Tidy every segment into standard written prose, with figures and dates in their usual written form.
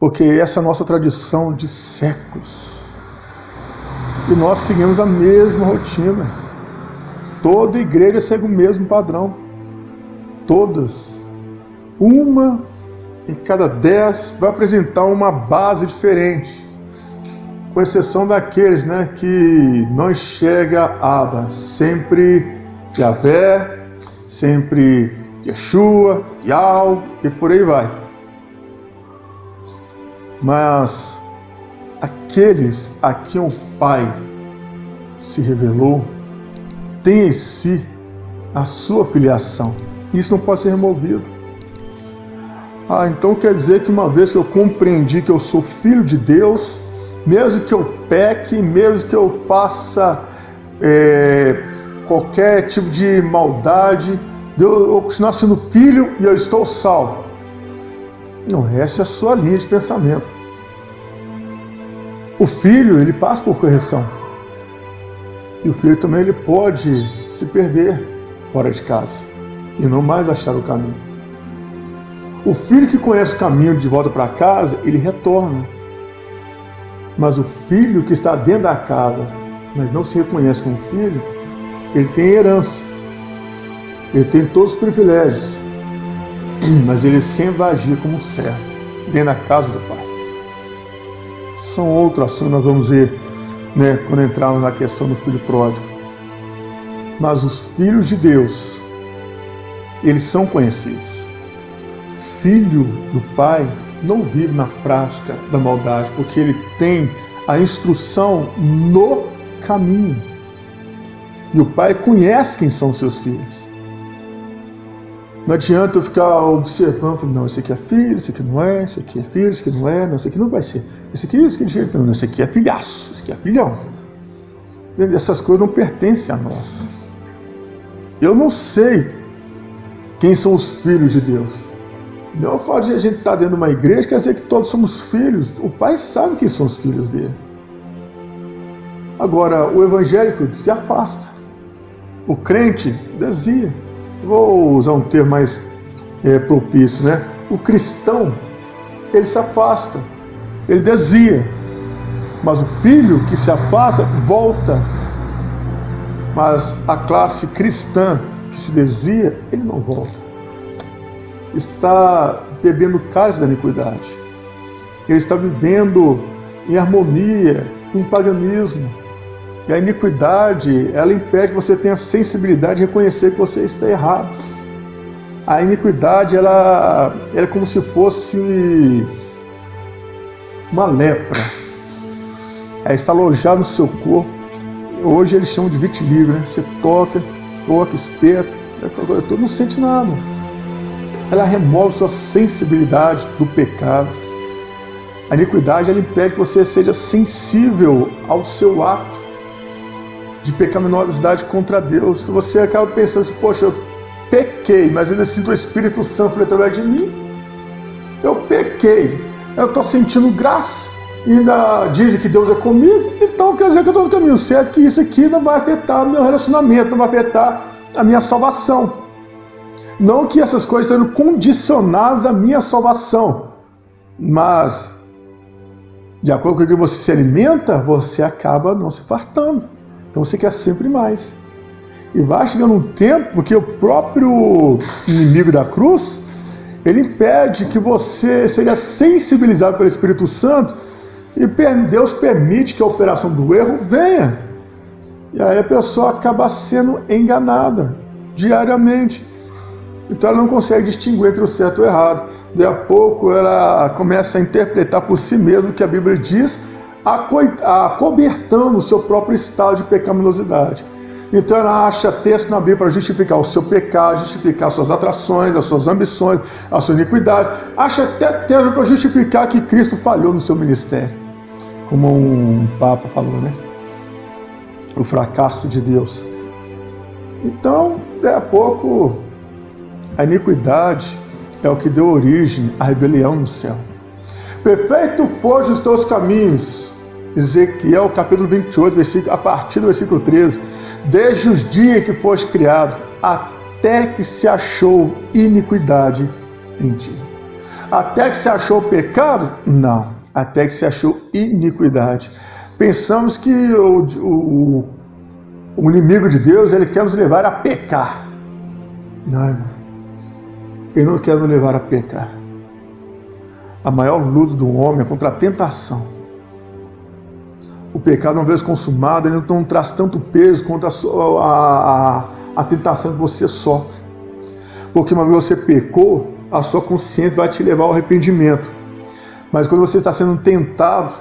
porque essa é a nossa tradição de séculos. E nós seguimos a mesma rotina. Toda igreja segue o mesmo padrão. Todas. Uma em cada 10 vai apresentar uma base diferente. Com exceção daqueles, que não enxerga Abba, sempre Yahvé, sempre Yeshua, Yahweh e por aí vai. Mas aqueles a quem o Pai se revelou têm em si a sua filiação. Isso não pode ser removido. Então quer dizer que uma vez que eu compreendi que eu sou filho de Deus, mesmo que eu peque, mesmo que eu faça qualquer tipo de maldade, eu vou continuar sendo filho e eu estou salvo. Não, essa é a sua linha de pensamento. O filho, ele passa por correção. E o filho também ele pode se perder fora de casa e não mais achar o caminho. O filho que conhece o caminho de volta para casa, ele retorna. Mas o filho que está dentro da casa, mas não se reconhece como filho, ele tem herança. Ele tem todos os privilégios. Mas ele sempre vai agir como um servo, dentro da casa do Pai. São outros assuntos que nós vamos ver, quando entrarmos na questão do filho pródigo. Mas os filhos de Deus, eles são conhecidos. Filho do Pai não vive na prática da maldade, porque ele tem a instrução no caminho. E o Pai conhece quem são seus filhos. Não adianta eu ficar observando, não, esse aqui é filho, esse aqui não é, esse aqui é filho, esse aqui não é, não, esse aqui não vai ser. Esse aqui não, esse aqui é filhaço, esse aqui é filhão. Essas coisas não pertencem a nós. Eu não sei quem são os filhos de Deus. Não o fato de a gente estar dentro de uma igreja quer dizer que todos somos filhos. O Pai sabe quem são os filhos dele. Agora, o evangélico se afasta. O crente desvia. Vou usar um termo mais propício, O cristão, ele se afasta, ele desvia. Mas o filho que se afasta, volta. Mas a classe cristã que se desvia, ele não volta. Está bebendo cálice da iniquidade. Ele está vivendo em harmonia com o paganismo. E a iniquidade, ela impede que você tenha sensibilidade de reconhecer que você está errado. A iniquidade, ela é como se fosse uma lepra. Ela está alojada no seu corpo. Hoje eles chamam de vitiligo, Você toca, espeta, não sente nada. Ela remove sua sensibilidade do pecado. A iniquidade, ela impede que você seja sensível ao seu ato de pecaminosidade contra Deus. Você acaba pensando assim, poxa, eu pequei, mas ainda sinto o Espírito Santo através de mim. Eu pequei, eu estou sentindo graça, e ainda dizem que Deus é comigo, então quer dizer que eu estou no caminho certo, que isso aqui não vai afetar o meu relacionamento, não vai afetar a minha salvação. Não que essas coisas estejam condicionadas à minha salvação, mas de acordo com o que você se alimenta, você acaba não se fartando. Então você quer sempre mais. E vai chegando um tempo, porque o próprio inimigo da cruz, ele impede que você seja sensibilizado pelo Espírito Santo, e Deus permite que a operação do erro venha. E aí a pessoa acaba sendo enganada diariamente. Então ela não consegue distinguir entre o certo e o errado. Daí a pouco ela começa a interpretar por si mesma o que a Bíblia diz, acobertando o seu próprio estado de pecaminosidade. Então ela acha texto na Bíblia para justificar o seu pecado, justificar suas atrações, as suas ambições, a sua iniquidade. Acha até texto para justificar que Cristo falhou no seu ministério. Como um Papa falou, O fracasso de Deus. Então, daí a pouco, a iniquidade é o que deu origem à rebelião no céu. Perfeito foste os teus caminhos. Ezequiel capítulo 28, a partir do versículo 13. Desde os dias que foste criado, até que se achou iniquidade em ti. Até que se achou o pecado? Não, até que se achou iniquidade. Pensamos que o inimigo de Deus, ele quer nos levar a pecar. Não, irmão. Ele não quer nos levar a pecar. A maior luta do homem é contra a tentação. O pecado, uma vez consumado, ele não traz tanto peso quanto a tentação que você sofre. Porque uma vez você pecou, a sua consciência vai te levar ao arrependimento. Mas quando você está sendo tentado,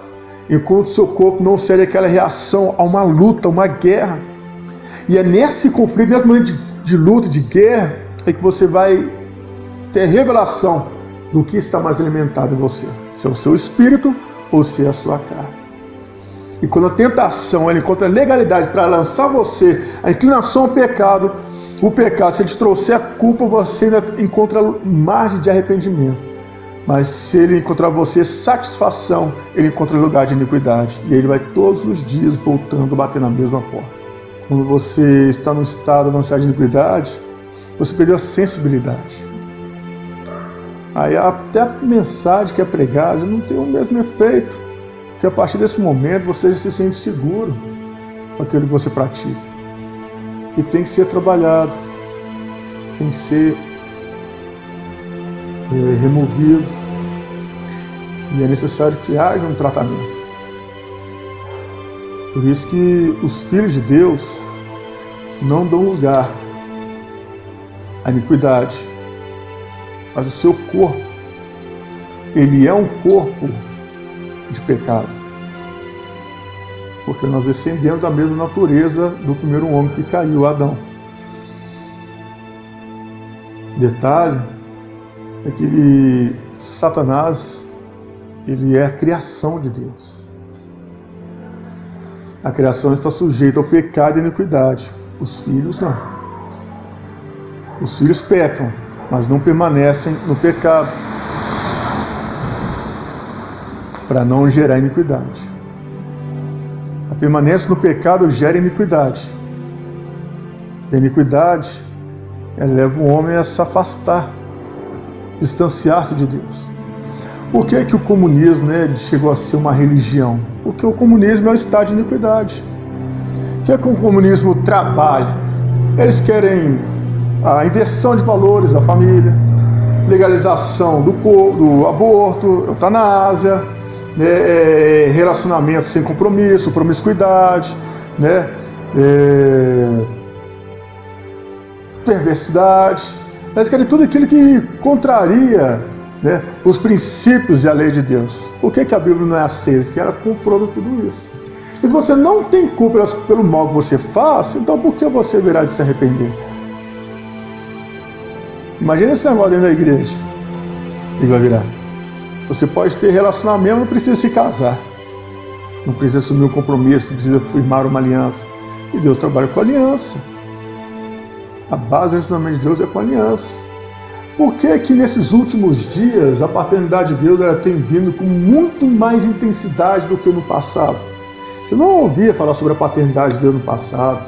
enquanto o seu corpo não cede aquela reação a uma luta, a uma guerra, e é nesse conflito, nesse momento de luta, de guerra, é que você vai ter revelação do que está mais alimentado em você. Se é o seu espírito ou se é a sua carne. E quando a tentação ela encontra legalidade para lançar você a inclinação ao pecado, o pecado, se ele te trouxer a culpa, você ainda encontra margem de arrependimento. Mas se ele encontrar você satisfação, ele encontra lugar de iniquidade. E ele vai todos os dias voltando, batendo na mesma porta. Quando você está no estado avançado de iniquidade, você perdeu a sensibilidade. Aí até a mensagem que é pregada não tem o mesmo efeito. Porque a partir desse momento você se sente seguro com aquilo que você pratica. E tem que ser trabalhado, tem que ser removido, e é necessário que haja um tratamento. Por isso que os filhos de Deus não dão lugar à iniquidade, mas o seu corpo, ele é um corpo de pecado. Porque nós descendemos da mesma natureza do primeiro homem que caiu, Adão. Detalhe é que Satanás, ele é a criação de Deus. A criação está sujeita ao pecado e à iniquidade. Os filhos não. Os filhos pecam, mas não permanecem no pecado, para não gerar iniquidade. A permanência no pecado gera iniquidade. E a iniquidade leva o homem a se afastar, distanciar-se de Deus. Por que o comunismo chegou a ser uma religião? Porque o comunismo é um estado de iniquidade. O que o comunismo trabalha? Eles querem a inversão de valores da família, legalização do aborto, eutanásia, relacionamento sem compromisso, promiscuidade, perversidade. Eles querem tudo aquilo que contraria os princípios e a lei de Deus. Por que a Bíblia não é aceita? Porque ela confronta tudo isso. E se você não tem culpa pelo mal que você faz, então por que você virá de se arrepender? Imagina esse negócio dentro da igreja. O que vai virar? Você pode ter relacionamento, não precisa se casar. Não precisa assumir um compromisso, não precisa firmar uma aliança. E Deus trabalha com aliança. A base do ensinamento de Deus é com aliança. Por que nesses últimos dias a paternidade de Deus ela tem vindo com muito mais intensidade do que no passado? Você não ouvia falar sobre a paternidade de Deus no passado,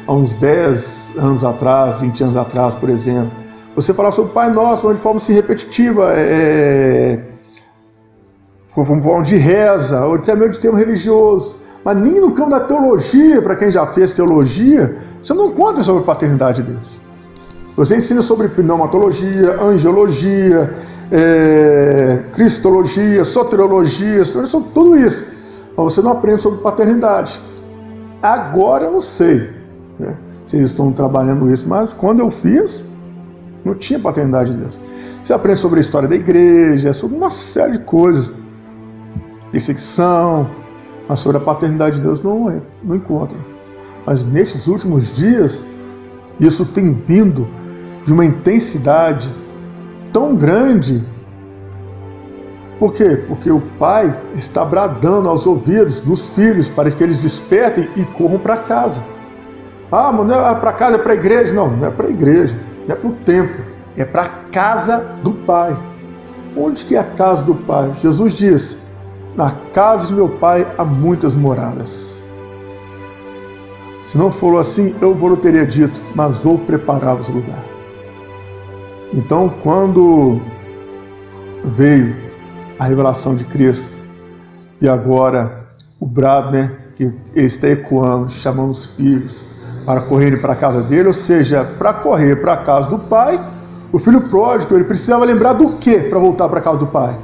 há uns 10 anos atrás, 20 anos atrás, por exemplo. Você falava sobre o Pai Nosso, de forma assim, repetitiva, com forma de reza, ou até mesmo de termo religioso. Mas nem no campo da teologia, para quem já fez teologia, você não conta sobre a paternidade de Deus. Você ensina sobre pneumatologia, angiologia, cristologia, soteriologia, sobre tudo isso. Mas você não aprende sobre paternidade. Agora eu não sei se eles estão trabalhando isso, mas quando eu fiz, não tinha paternidade de Deus. Você aprende sobre a história da igreja, sobre uma série de coisas. Perseguição, mas sobre a paternidade de Deus não encontra. Mas nesses últimos dias, isso tem vindo de uma intensidade tão grande. Por quê? Porque o pai está bradando aos ouvidos dos filhos para que eles despertem e corram para casa. Ah, mas não é para casa, é para a igreja. Não, não é para a igreja, não é para o templo, é para a casa do pai. Onde que é a casa do pai? Jesus disse: na casa de meu pai há muitas moradas. Se não for assim, eu vou teria dito, mas vou preparar-vos lugar. Então, quando veio a revelação de Cristo. E agora o brado, né, que ele está ecoando, chamando os filhos para correrem para a casa dele, ou seja, para correr para a casa do pai. O filho pródigo, ele precisava lembrar do que para voltar para a casa do pai?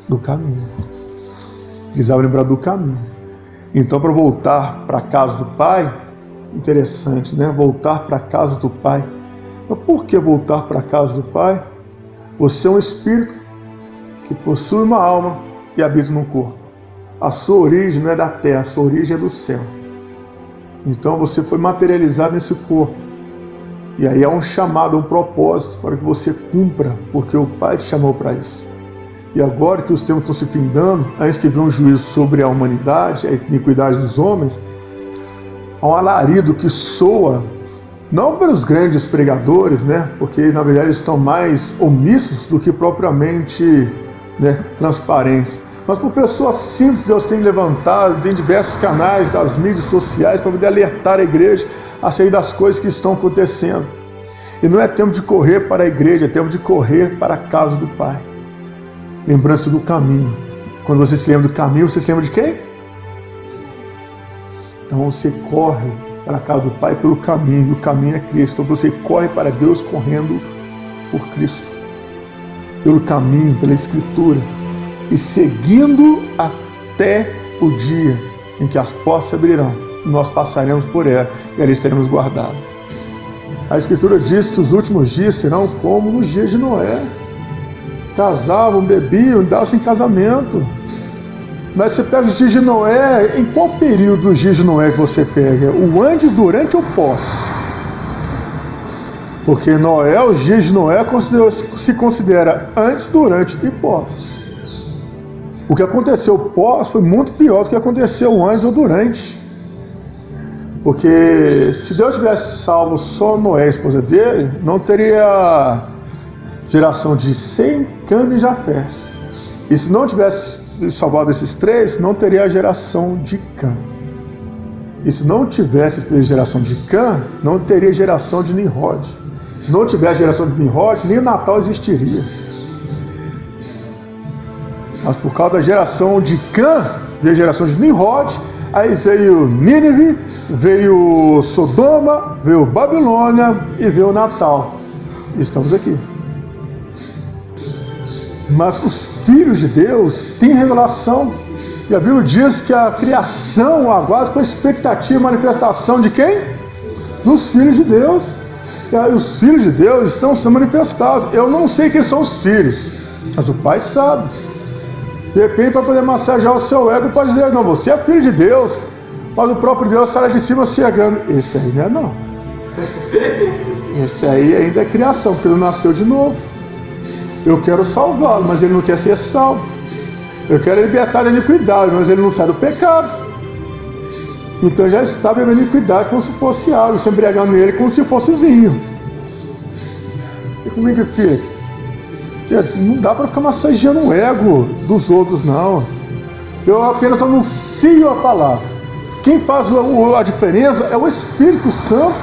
Do caminho. Precisava lembrar do caminho. Então, para voltar para a casa do pai, interessante, né? Voltar para a casa do pai. Mas por que voltar para a casa do pai? Você é um espírito que possui uma alma e habita num corpo. A sua origem não é da terra, a sua origem é do céu. Então você foi materializado nesse corpo. E aí há um chamado, um propósito para que você cumpra, porque o Pai te chamou para isso. E agora que os tempos estão se findando, antes que venha um juízo sobre a humanidade, a iniquidade dos homens, há um alarido que soa, não pelos grandes pregadores, né? Porque na verdade eles estão mais omissos do que propriamente, né, transparentes. Mas por pessoas simples, Deus tem levantado em diversos canais das mídias sociais para poder alertar a igreja a sair das coisas que estão acontecendo. E não é tempo de correr para a igreja, é tempo de correr para a casa do Pai. Lembrança do caminho. Quando você se lembra do caminho, você se lembra de quem? Então você corre para a casa do Pai pelo caminho, e o caminho é Cristo. Então você corre para Deus correndo por Cristo, pelo caminho, pela Escritura, e seguindo até o dia em que as portas se abrirão, e nós passaremos por ela, e ali estaremos guardados. A Escritura diz que os últimos dias serão como nos dias de Noé. Casavam, bebiam, davam-se em casamento. Mas você pega os dias de Noé, em qual período dos dias de Noé que você pega? O antes, durante ou pós? Porque Noé, os dias de Noé se considera antes, durante e pós. O que aconteceu pós foi muito pior do que aconteceu antes ou durante. Porque se Deus tivesse salvo só Noé, a esposa dele, não teria geração de Sem, Cã e Jafé. E se não tivesse salvado esses três, não teria a geração de Cã. E se não tivesse geração de Cã, não teria geração de Nimrod. Se não tivesse geração de Nimrod, nem o Natal existiria. Mas por causa da geração de Cã, veio a geração de Nimrod, aí veio Nínive, veio Sodoma, veio Babilônia e veio o Natal. E estamos aqui. Mas os filhos de Deus têm revelação. E a Bíblia diz que a criação aguarda com expectativa a manifestação de quem? Dos filhos de Deus. E aí os filhos de Deus estão sendo manifestados. Eu não sei quem são os filhos, mas o Pai sabe. De repente, para poder massagear o seu ego, pode dizer: não, você é filho de Deus, mas o próprio Deus está lá de cima chegando. Esse aí não é não. Esse aí ainda é criação, porque ele nasceu de novo. Eu quero salvá-lo, mas ele não quer ser salvo. Eu quero libertar da iniquidade, mas ele não sai do pecado. Então já está bebendo iniquidade como se fosse água, se embriagando nele como se fosse vinho. E comigo que fica? Não dá para ficar massageando o ego dos outros, não. Eu apenas anuncio a palavra. Quem faz a diferença é o Espírito Santo.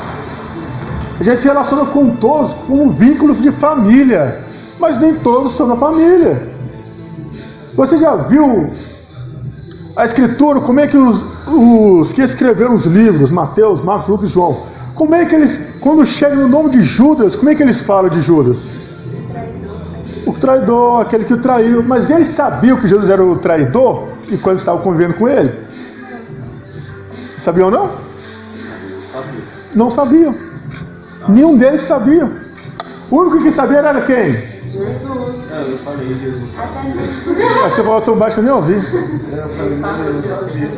A gente se relaciona com todos como vínculos de família, mas nem todos são da família. Você já viu a Escritura, como é que os que escreveram os livros, Mateus, Marcos, Lucas e João, como é que eles, quando chegam no nome de Judas, como é que eles falam de Judas? O traidor, aquele que o traiu. Mas eles sabiam que Jesus era o traidor e quando estavam convivendo com ele? Sabiam ou não? Não sabiam. Nenhum deles sabia. O único que sabia era quem? Jesus. Eu falei Jesus. Você falou tão baixo que eu nem ouvi. Eu falei Jesus sabia.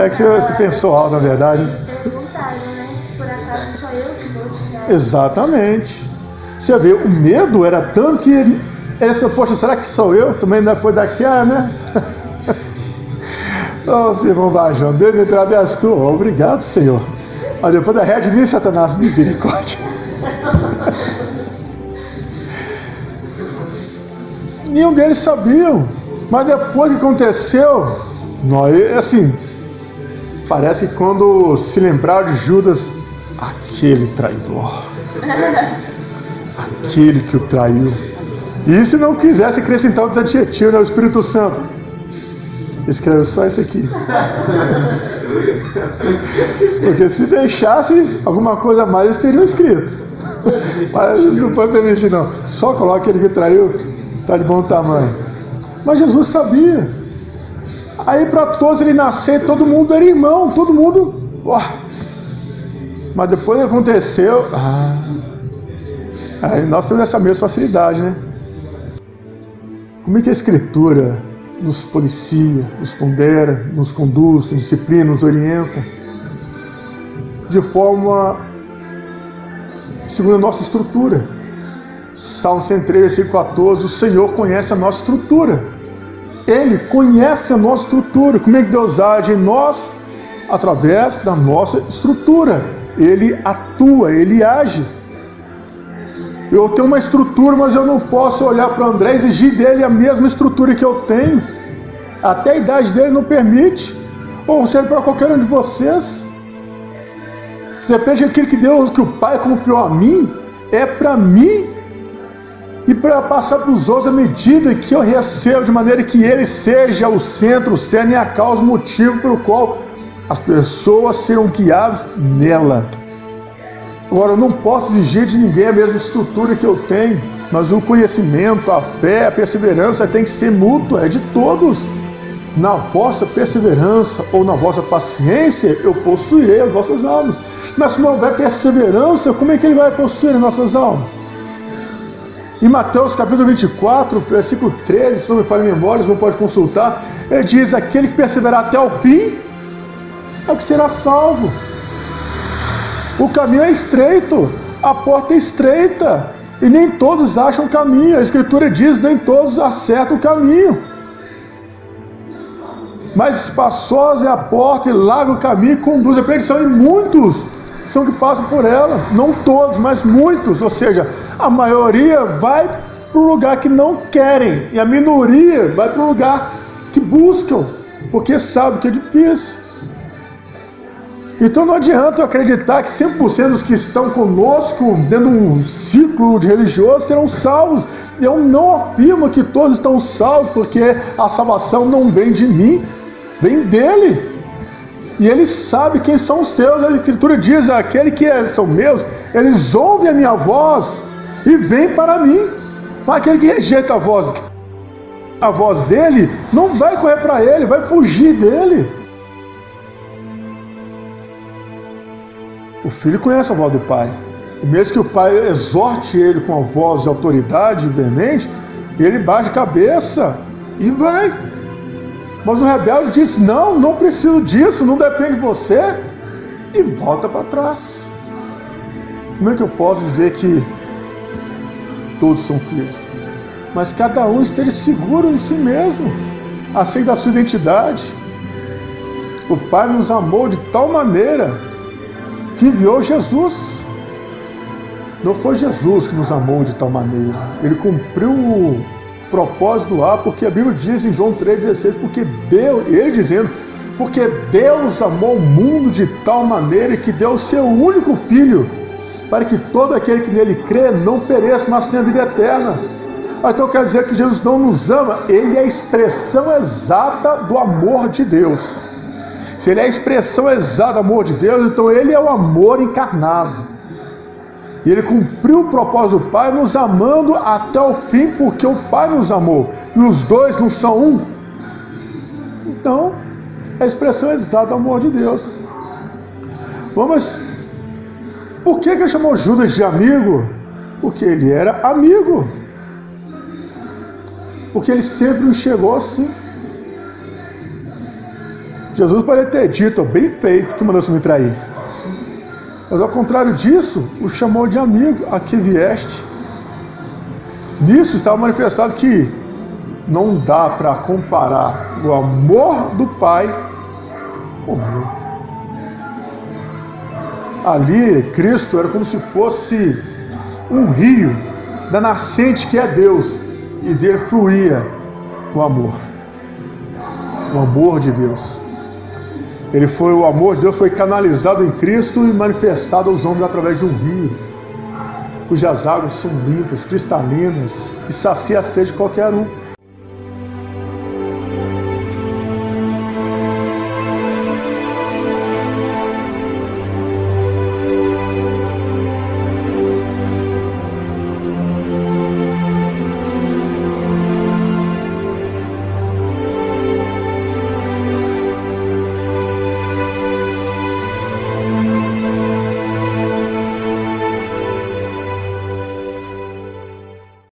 É que você pensou alto, na verdade. Eles perguntaram, né? Por acaso sou eu que vou tirar? Exatamente. Você vê, o medo era tanto que ele disse: poxa, será que sou eu? Também depois daquela, né? Nossa, irmão Bajão, Deus me traduz tu. Obrigado, Senhor. Mas depois da rede, nem Satanás, misericórdia. Nenhum deles sabiam. Mas depois que aconteceu, nós, assim, parece que quando se lembraram de Judas, aquele traidor, aquele que o traiu, E se não quisesse acrescentar os adjetivos, né? O Espírito Santo escreve só isso aqui. Porque se deixasse alguma coisa a mais, eles teriam escrito. Mas não pode permitir, não. Só coloca aquele que traiu, está de bom tamanho. Mas Jesus sabia. Aí para todos ele nascer, todo mundo era irmão, todo mundo. Mas depois aconteceu. Aí nós temos essa mesma facilidade, né? Como é que a Escritura nos policia, nos pondera, nos conduz, nos disciplina, nos orienta? De forma segundo a nossa estrutura. Salmo 103, versículo 14, o Senhor conhece a nossa estrutura. Ele conhece a nossa estrutura. Como é que Deus age em nós? Através da nossa estrutura. Ele atua, ele age. Eu tenho uma estrutura, mas eu não posso olhar para o André e exigir dele a mesma estrutura que eu tenho. Até a idade dele não permite. Ou serve para qualquer um de vocês. Depende daquilo que o Pai confiou a mim, é para mim e para passar para os outros à medida que eu recebo, de maneira que ele seja o centro, o cerne e a causa, o motivo pelo qual as pessoas serão guiadas nela. Agora, eu não posso exigir de ninguém a mesma estrutura que eu tenho, mas o conhecimento, a fé, a perseverança tem que ser mútua, é de todos. Na vossa perseverança ou na vossa paciência, eu possuirei as vossas almas. Mas se não houver perseverança, como é que ele vai possuir as nossas almas? Em Mateus capítulo 24, versículo 13, se não me falha a memória, você pode consultar, ele diz: aquele que perseverar até o fim é o que será salvo. O caminho é estreito, a porta é estreita, e nem todos acham o caminho. A Escritura diz: nem todos acertam o caminho. Mas espaçosa é a porta e largo o caminho e conduz à perdição, e muitos são que passam por ela. Não todos, mas muitos. Ou seja, a maioria vai para o lugar que não querem, e a minoria vai para o lugar que buscam, porque sabe que é difícil. Então não adianta eu acreditar que 100% dos que estão conosco dentro de um ciclo de religioso serão salvos. Eu não afirmo que todos estão salvos, porque a salvação não vem de mim, vem dele. E ele sabe quem são os seus. A Escritura diz: aquele que são meus, eles ouvem a minha voz e vêm para mim. Mas aquele que rejeita a voz dele, não vai correr para ele, vai fugir dele. O filho conhece a voz do pai. E mesmo que o pai exorte ele com a voz de autoridade veemente, ele bate a cabeça e vai. Mas o rebelde diz: não, não preciso disso, não depende de você, e volta para trás. Como é que eu posso dizer que todos são filhos? Mas cada um esteja seguro em si mesmo, aceita a sua identidade. O Pai nos amou de tal maneira que enviou Jesus. Não foi Jesus que nos amou de tal maneira. Ele cumpriu o propósito do ar, porque a Bíblia diz em João 3,16, porque Deus, ele dizendo, porque Deus amou o mundo de tal maneira que deu o seu único Filho, para que todo aquele que nele crê não pereça, mas tenha vida eterna. Então quer dizer que Jesus não nos ama? Ele é a expressão exata do amor de Deus. Se ele é a expressão exata do amor de Deus, então ele é o amor encarnado. E ele cumpriu o propósito do Pai, nos amando até o fim, porque o Pai nos amou. E os dois não são um? Então, é a expressão exata do amor de Deus. Mas por que ele chamou Judas de amigo? Porque ele era amigo. Porque ele sempre nos chegou assim. Jesus poderia ter dito: bem feito que mandou-se me trair. Mas ao contrário disso, o chamou de amigo. Aqui vieste. Nisso estava manifestado que não dá para comparar o amor do Pai com o meu. Ali, Cristo era como se fosse um rio da nascente que é Deus, e dele fluía o amor de Deus. O amor de Deus foi canalizado em Cristo e manifestado aos homens através de um rio. cujas águas são limpas, cristalinas, e sacia a sede de qualquer um.